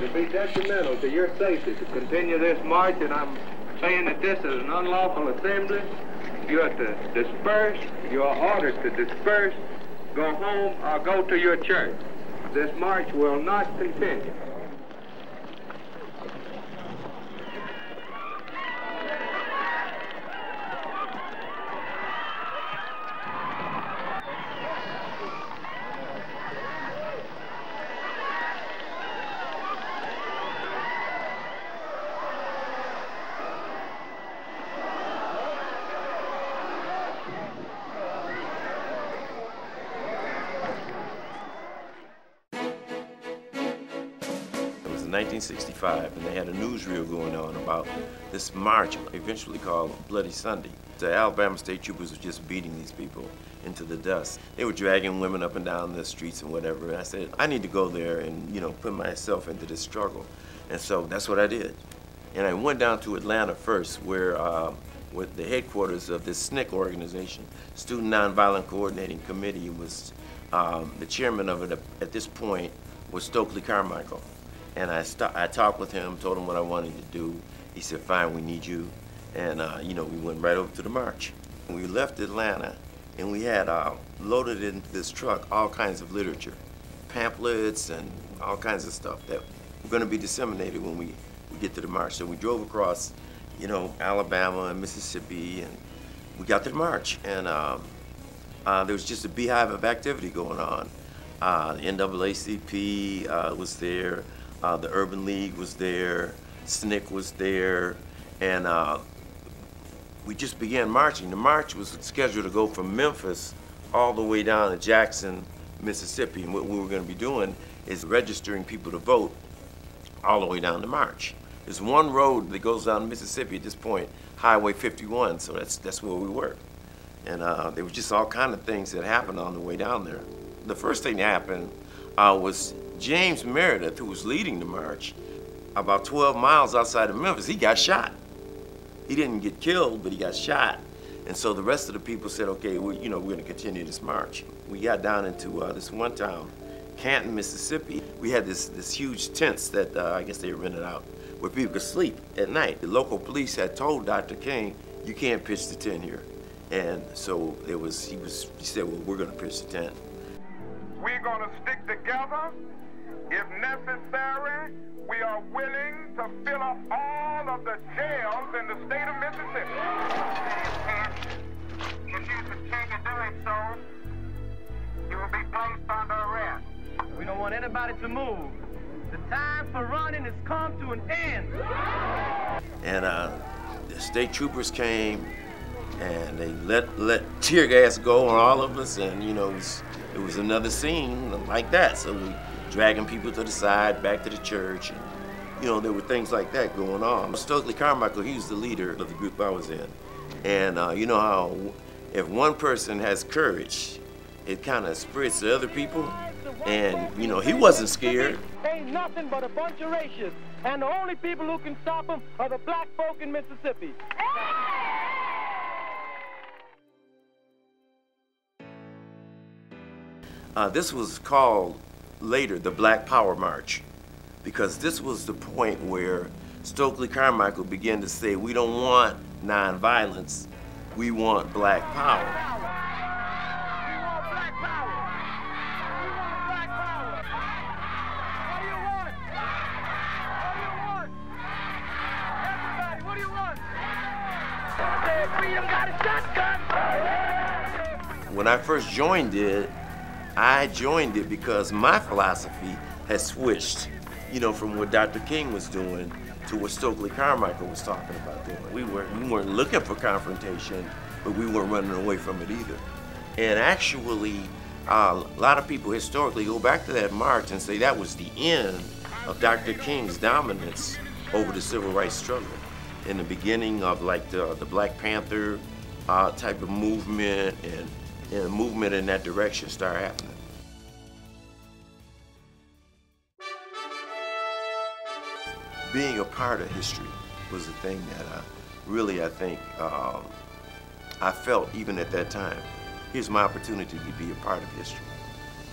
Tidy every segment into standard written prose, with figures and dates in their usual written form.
it'd be detrimental to your safety to continue this march, and I'm saying that this is an unlawful assembly. You have to disperse. You are ordered to disperse, go home, or go to your church. This march will not continue. In 1965, and they had a newsreel going on about this march, eventually called Bloody Sunday. The Alabama state troopers were just beating these people into the dust. They were dragging women up and down the streets and whatever. And I said, I need to go there and, you know, put myself into this struggle. And so that's what I did. And I went down to Atlanta first, where with the headquarters of this SNCC organization, Student Nonviolent Coordinating Committee, was the chairman of it at this point was Stokely Carmichael. And I talked with him, told him what I wanted to do. He said, fine, we need you. And, you know, we went right over to the march. And we left Atlanta, and we had loaded into this truck all kinds of literature, pamphlets and all kinds of stuff that were going to be disseminated when we get to the march. So we drove across, you know, Alabama and Mississippi, and we got to the march. And there was just a beehive of activity going on. The NAACP was there. The Urban League was there, SNCC was there, and we just began marching. The march was scheduled to go from Memphis all the way down to Jackson, Mississippi, and what we were going to be doing is registering people to vote all the way down the march. There's one road that goes down to Mississippi at this point, Highway 51, so that's where we were. And there was just all kind of things that happened on the way down there. The first thing that happened was James Meredith, who was leading the march, about 12 miles outside of Memphis, he got shot. He didn't get killed, but he got shot. And so the rest of the people said, okay, we're going to continue this march. We got down into this one town, Canton, Mississippi. We had this huge tents that I guess they rented out where people could sleep at night. The local police had told Dr. King, you can't pitch the tent here. And so he said, well, we're going to pitch the tent. We're going to stick together. If necessary, we are willing to fill up all of the jails in the state of Mississippi. If you continue doing so, you will be placed under arrest. We don't want anybody to move. The time for running has come to an end. And the state troopers came, and they let tear gas go on all of us, and you know, it was another scene like that. So we dragging people to the side, back to the church, and you know, there were things like that going on. Stokely Carmichael, he was the leader of the group I was in. And you know how if one person has courage, it kind of spreads to other people. And you know, he wasn't scared. Ain't nothing but a bunch of racists, and the only people who can stop them are the black folk in Mississippi. This was called later the Black Power March, because this was the point where Stokely Carmichael began to say, we don't want nonviolence, we want black power. We want black power. We want black power. What do you want? What do you want? Everybody, what do you want? Freedom got a shotgun. When I first joined it, I joined it because my philosophy had switched, you know, from what Dr. King was doing to what Stokely Carmichael was talking about doing. We weren't looking for confrontation, but we weren't running away from it either. And actually, a lot of people historically go back to that march and say that was the end of Dr. King's dominance over the civil rights struggle. In the beginning of like the Black Panther type of movement, and a movement in that direction started happening. Being a part of history was the thing that really, I think, I felt even at that time. Here's my opportunity to be a part of history,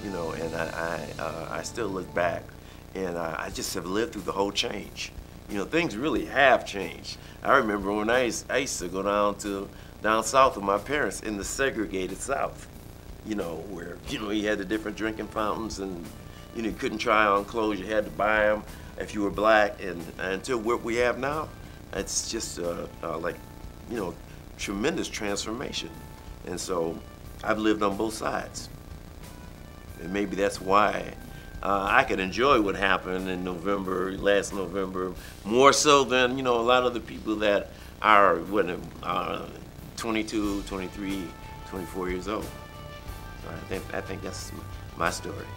you know, and I still look back And I just have lived through the whole change. You know, things really have changed. I remember when I used to go down south with my parents in the segregated South, you know, where, you know, you had the different drinking fountains and, you know, you couldn't try on clothes, you had to buy them if you were black. And until what we have now, it's just like, you know, tremendous transformation. And so I've lived on both sides. And maybe that's why I could enjoy what happened in last November, more so than, you know, a lot of the people that are 22, 23, 24 years old. So I think that's my story.